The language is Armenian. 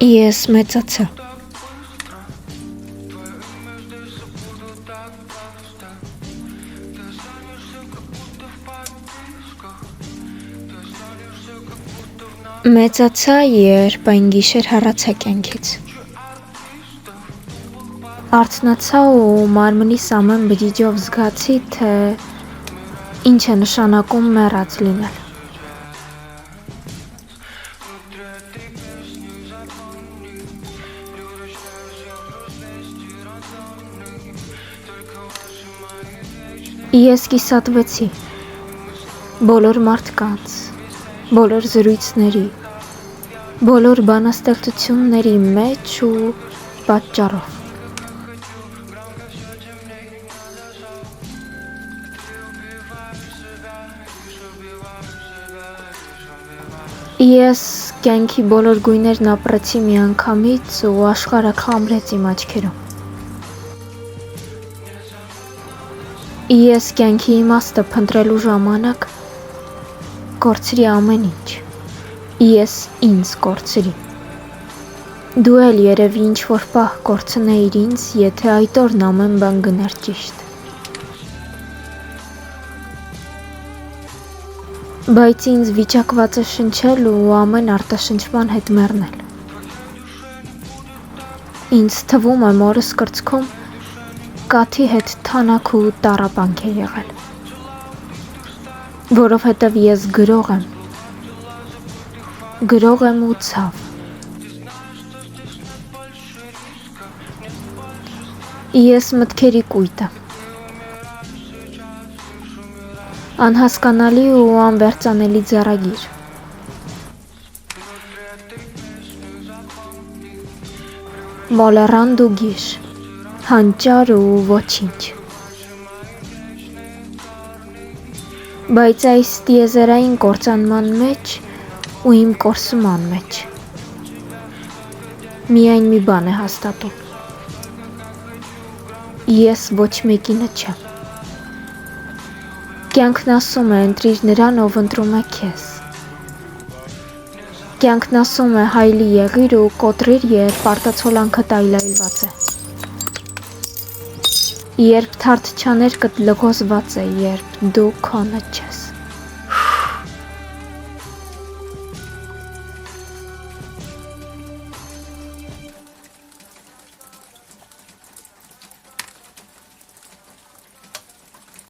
Ես մեծացա։ Մեծացա, երբ այն գիշեր հեռացա կյանքից։ Արթնացա ու մարմնիս ամեն բջիջով զգացի, թե ինչ է նշանակում մեռած լինել։ Ես կիսատվեցի բոլոր մարդկանց, բոլոր զրույցների, բոլոր բանաստեղծությունների մեջ ու պատճառով։ Ես կյանքի բոլոր գույներն ապրեցի մի անգամից ու աշխարհը խամրեց իմ աչքերում։ Ես կյանքի իմաստը փնտրելու ժամանակ կորցրի ամեն ինչ։ Ես ինձ կորցրի։ Դու էլ երևի ինչ-որ պահ կորցնեիր ինձ, եթե այդ օրն ամեն բան գներ ճիշտ։ Բայց ինձ վիճակված է շնչել ու ամեն արտաշնչման հետ մեռնել։ Ինձ թվում է մորս կրծքում կաթի հետ թանաք ու տառապանք է եղել, որովհետև ես գրող եմ ու ցավ։ Ես մտքերի կույտ եմ, անհասկանալի ու անվերծանելի ձեռագիր։ Մոլեռանդ ու գիշ, հանճար ու ոչինչ։ Բայց այս տիեզերային կործանման մեջ ու իմ կորսման մեջ միայն մի բան է հաստատում. ես ոչ մեկինը չեմ։ Կյանքն ասում է ընտրիր նրան, ով ընտրում է քեզ։ Կյանքն ասում է հայլի եղիր ու կոտրիր, երբ արտացոլանքդ այլայլված է։ Երբ թարթ չաներկդ լղոզված է, երբ դու քոնը չես։